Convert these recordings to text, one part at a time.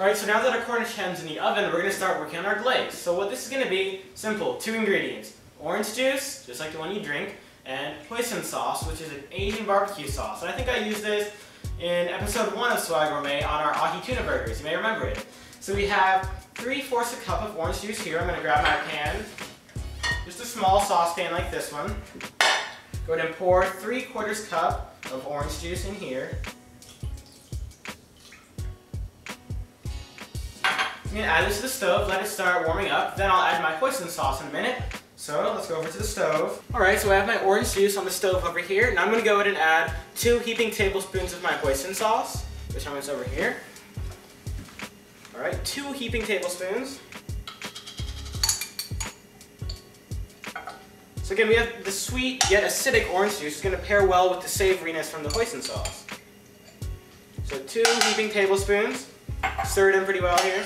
Alright, so now that our Cornish hen's in the oven, we're going to start working on our glaze. So what this is going to be, simple, 2 ingredients. Orange juice, just like the one you drink, and hoisin sauce, which is an Asian barbecue sauce. And I think I used this in episode 1 of SWAGourmet on our ahi tuna burgers. You may remember it. So we have 3/4 cup of orange juice here. I'm going to grab my pan, just a small saucepan like this one. Go ahead and pour 3/4 cup of orange juice in here. I'm going to add this to the stove, let it start warming up, then I'll add my hoisin sauce in a minute. So let's go over to the stove. Alright, so I have my orange juice on the stove over here. Now I'm going to go ahead and add 2 heaping tablespoons of my hoisin sauce, which is over here. Alright, 2 heaping tablespoons. So again, we have the sweet yet acidic orange juice. It's going to pair well with the savoriness from the hoisin sauce. So 2 heaping tablespoons. Stir it in pretty well here.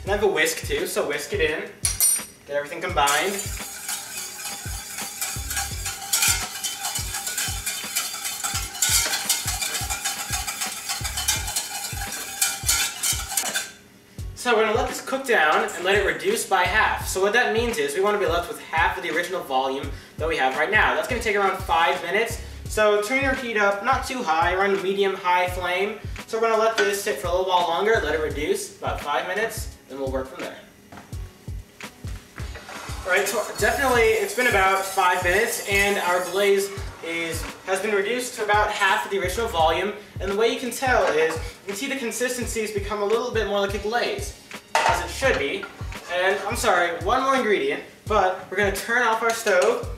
And I have a whisk too, so whisk it in. Get everything combined. So we're going to let this cook down and let it reduce by half. So what that means is we want to be left with half of the original volume that we have right now. That's going to take around 5 minutes. So turn your heat up, not too high, around a medium-high flame. So we're going to let this sit for a little while longer, let it reduce, about 5 minutes, then we'll work from there. Alright, so definitely it's been about 5 minutes and our glaze has been reduced to about half of the original volume. And the way you can tell is, you can see the consistency has become a little bit more like a glaze, as it should be. And I'm sorry, one more ingredient, but we're going to turn off our stove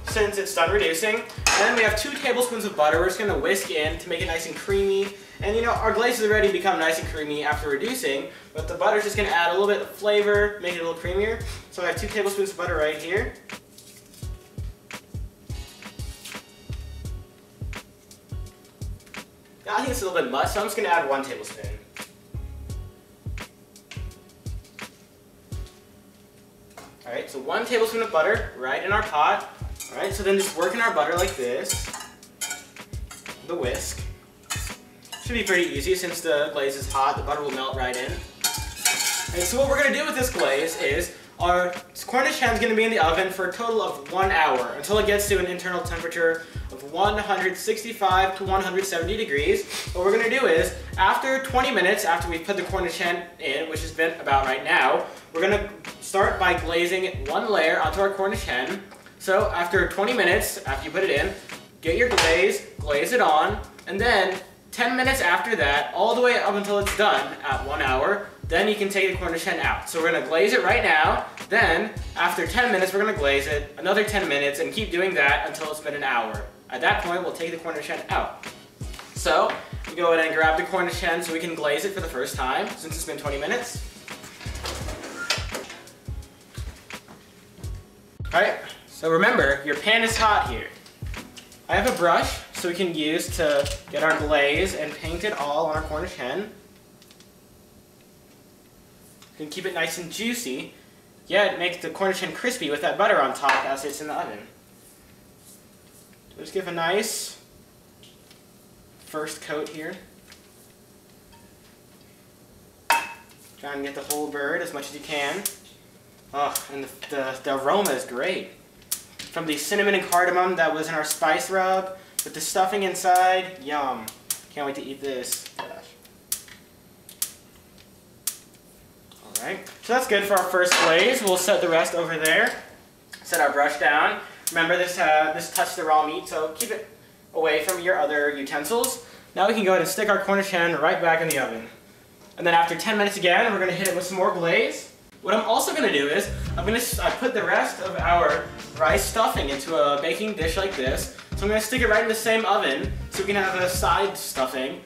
since it's done reducing. And then we have 2 tablespoons of butter we're just going to whisk in to make it nice and creamy. And you know, our glaze has already become nice and creamy after reducing, but the butter's just going to add a little bit of flavor, make it a little creamier. So I have 2 tablespoons of butter right here. I think it's a little bit much, so I'm just going to add 1 tablespoon. Alright, so 1 tablespoon of butter right in our pot. Alright, so then just working our butter like this, the whisk. Should be pretty easy since the glaze is hot, the butter will melt right in. And so what we're going to do with this glaze is, our Cornish hen is going to be in the oven for a total of 1 hour until it gets to an internal temperature of 165 to 170 degrees. What we're going to do is, after 20 minutes after we've put the Cornish hen in, which has been about right now, we're going to start by glazing 1 layer onto our Cornish hen. So after 20 minutes after you put it in, get your glaze, glaze it on, and then 10 minutes after that, all the way up until it's done at 1 hour, then you can take the Cornish hen out. So we're going to glaze it right now, then after 10 minutes we're going to glaze it, another 10 minutes, and keep doing that until it's been an hour. At that point we'll take the Cornish hen out. So we go ahead and grab the Cornish hen so we can glaze it for the first time, since it's been 20 minutes. Alright, so remember, your pan is hot here. I have a brush so we can use to get our glaze and paint it all on our Cornish hen. You can keep it nice and juicy, yet make the Cornish hen crispy with that butter on top as it's in the oven. So just give a nice first coat here. Try and get the whole bird as much as you can. Oh, and the aroma is great. From the cinnamon and cardamom that was in our spice rub, with the stuffing inside, yum. Can't wait to eat this. Gosh. Alright, so that's good for our first glaze. We'll set the rest over there. Set our brush down. Remember this touched the raw meat, so keep it away from your other utensils. Now we can go ahead and stick our Cornish hen right back in the oven. And then after 10 minutes again, we're going to hit it with some more glaze. What I'm also going to do is, I put the rest of our rice stuffing into a baking dish like this. So I'm going to stick it right in the same oven so we can have a side stuffing.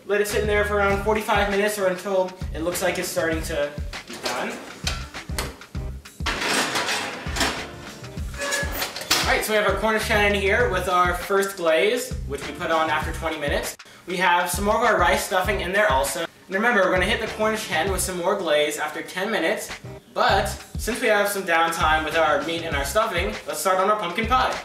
Let it sit in there for around 45 minutes or until it looks like it's starting to be done. Alright, so we have our Cornish hen in here with our first glaze, which we put on after 20 minutes. We have some more of our rice stuffing in there also. And remember, we're going to hit the Cornish hen with some more glaze after 10 minutes. But since we have some downtime with our meat and our stuffing, let's start on our pumpkin pie.